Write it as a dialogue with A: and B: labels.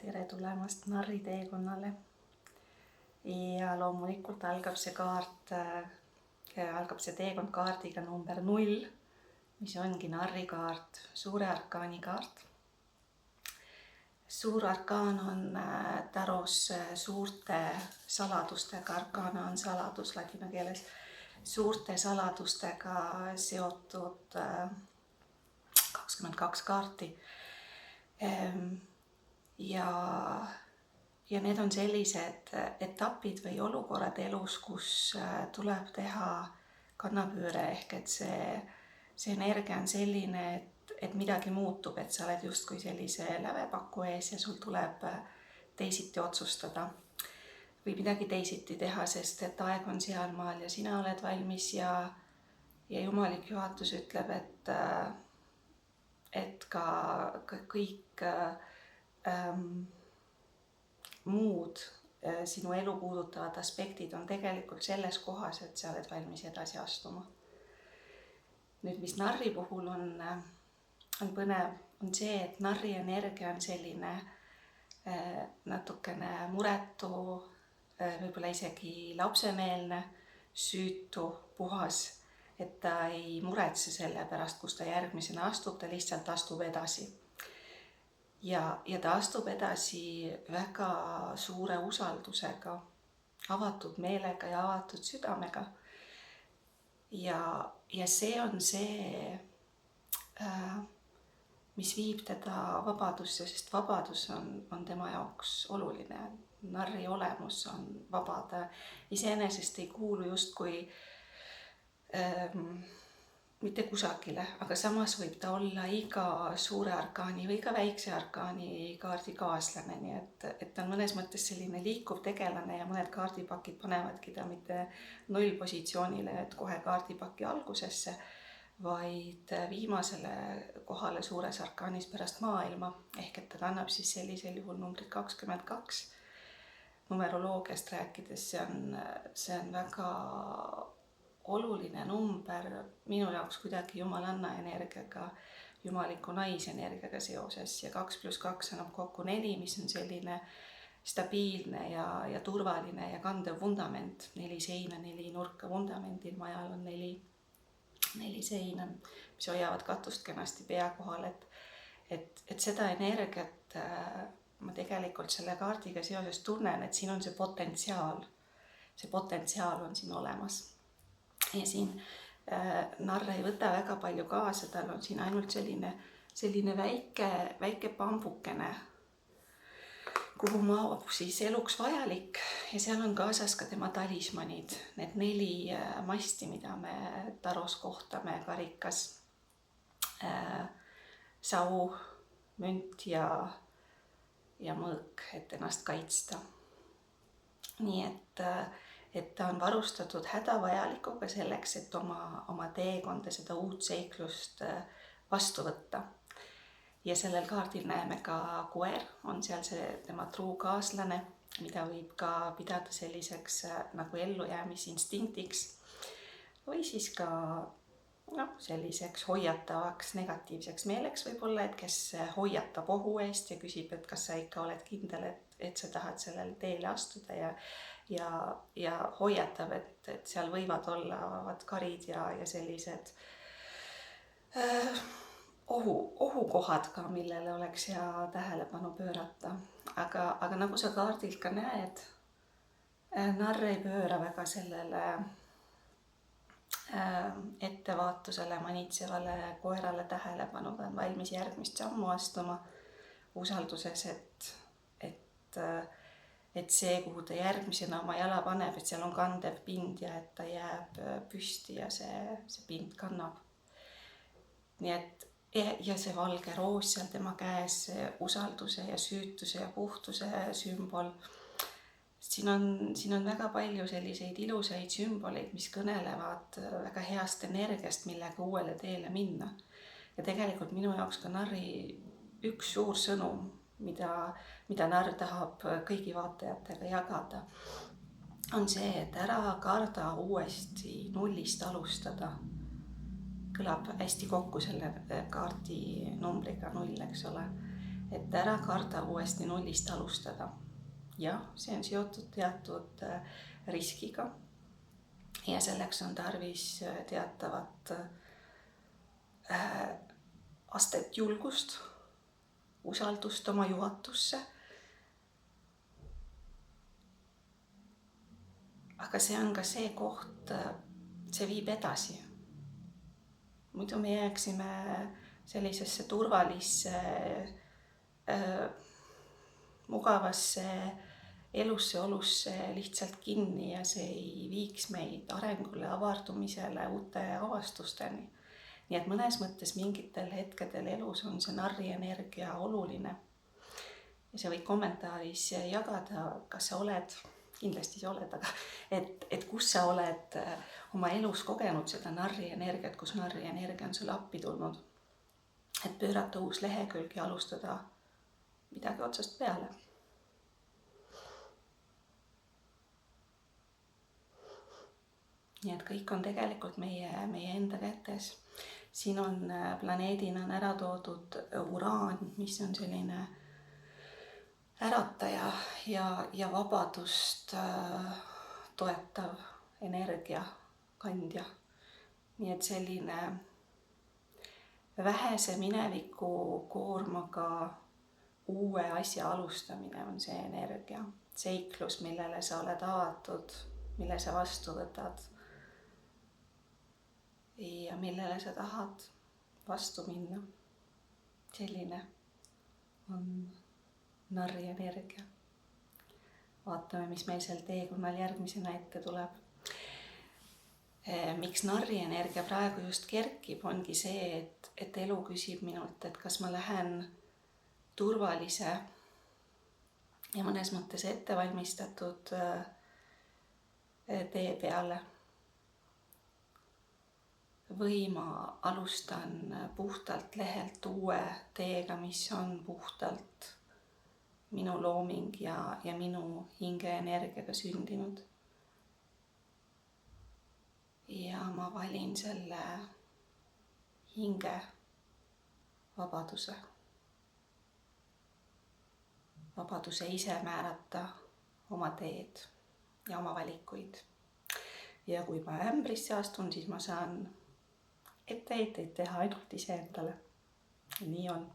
A: tere tulemast narri teekonnale. Ja loomulikult algab see teekond kaardiga number 0, mis ongi narri kaart, suure arkaani kaart. Suur arkaan on taros suurte saladustega, arkaana on saladus ladina keeles, suurte saladustega seotud 22 kaarti. Ja need on sellised etapid või olukorrad elus, kus tuleb teha kannapööre, ehk et see energia on selline, et midagi muutub, et sa oled justkui sellise lävepaku ees ja sul tuleb teisiti otsustada või midagi teisiti teha, sest et aeg on sealmaal ja sina oled valmis ja jumalik juhatus ütleb, et ka kõik muud sinu elu puudutavad aspektid on tegelikult selles kohas, et sa oled valmis edasi astuma. Nüüd, mis narri puhul on põnev, on see, et narri energia on selline natukene muretu, võib-olla isegi lapsemeelne, süütu, puhas, et ta ei muretse selle pärast, kus ta järgmisena astub, ta lihtsalt astub edasi. Ja ta astub edasi väga suure usaldusega, avatud meelega ja avatud südamega. Ja see on see, mis viib teda vabadusse, sest vabadus on tema jaoks oluline. Narri olemus on vabada. Iseenesest ei kuulu justkui mitte kusagile, aga samas võib ta olla iga suure arkaani või ka väikse arkaani kaardi kaaslane, nii et ta on mõnes mõttes selline liikuv tegelane ja mõned kaardipakid panevadki ta mitte 0 positsioonile, et kohe kaardipaki algusesse, vaid viimasele kohale suures arkaanis pärast maailma, ehk et ta kannab siis sellisel juhul numbrit 22. Numeroloogiast rääkides see on väga oluline number minu jaoks kuidagi jumalanna energiaga, jumaliku naisenergiaga seoses ja 2 + 2 annab kokku 4, mis on selline stabiilne ja turvaline ja kandev vundament. 4 seina, 4 nurka vundamendil, majal on 4 seina, mis hoiavad katust kenasti pea kohal, et seda energiat ma tegelikult selle kaardiga seoses tunnen, et siin on see potentsiaal on siin olemas. Ja siin narr ei võta väga palju kaasa, tal on siin ainult selline väike pambukene, kuhu maab siis eluks vajalik ja seal on kaasas ka tema talismanid, need 4 masti, mida me taros kohtame, karikas, sau, münt ja mõõk, et ennast kaitsta. Nii et ta on varustatud hädavajalikuga selleks, et oma teekonda, seda uut seiklust vastu võtta. Ja sellel kaardil näeme ka koer, on seal see tema truu kaaslane, mida võib ka pidada selliseks nagu ellujäämisinstinktiks või siis ka selliseks hoiatavaks negatiivseks meeleks võib-olla, et kes hoiatab ohu eest ja küsib, et kas sa ikka oled kindel, et sa tahad sellele teele astuda ja hoiatab, et seal võivad olla karid ja sellised ohukohad ka, millele oleks hea tähelepanu pöörata. Aga nagu sa kaardilt ka näed, narr ei pööra väga sellele ettevaatusele, manitsevale koerale tähelepanu, ta on valmis järgmist sammu astuma usalduses, et see, kuhu ta järgmisena oma jala paneb, et seal on kandev pind ja et ta jääb püsti ja see pind kannab. Nii et ja see valge roos seal tema käes, usalduse ja süütuse ja puhtuse sümbol. Siin on väga palju selliseid ilusaid sümboleid, mis kõnelevad väga heast energiast, millega uuele teele minna. Ja tegelikult minu jaoks ka narri üks suur sõnum, mida narr tahab kõigi vaatajatega jagada, on see, et ära karda uuesti 0-st alustada. Kõlab hästi kokku selle kaardi numbriga 0, eks ole. et ära karda uuesti nullist alustada. jah, see on seotud teatud riskiga ja selleks on tarvis teatavat astet julgust, usaldust oma juhatusse. Aga see on ka see koht, see viib edasi. Muidu me jääksime sellisesse turvalisse, mugavasse elusse olusse lihtsalt kinni ja see ei viiks meid arengule, avardumisele, uute avastusteni. Nii et mõnes mõttes mingitel hetkedel elus on see narrienergia oluline. Ja sa võid kommentaaris jagada, kas sa oled, kindlasti sa oled, aga et kus sa oled oma elus kogenud seda narrienergiat, kus narrienergia on sulle appi tulnud. Et pöörata uus lehekülg ja alustada midagi otsast peale. Nii et kõik on tegelikult meie enda kätes. Siin on planeedina on ära toodud uraan, mis on selline ärataja ja vabadust toetav energia kandja. Nii et selline vähese mineviku koormaga uue asja alustamine on see energia. Seiklus, millele sa oled avatud, mille sa vastu võtad ja millele sa tahad vastu minna. Selline on narrienergia. Vaatame, mis meil seal teekonnal järgmisena ette tuleb. Miks narrienergia praegu just kerkib, ongi see, et elu küsib minult, et kas ma lähen turvalise ja mõnes mõttes ettevalmistatud tee peale või ma alustan puhtalt lehelt uue teega, mis on puhtalt minu looming ja minu hingeenergiaga sündinud. Ja ma valin selle hinge vabaduse. Vabaduse ise määrata oma teed ja oma valikuid. Ja kui ma ämbrisse astun, siis ma saan etteheiteid teha ainult iseendale. Nii on.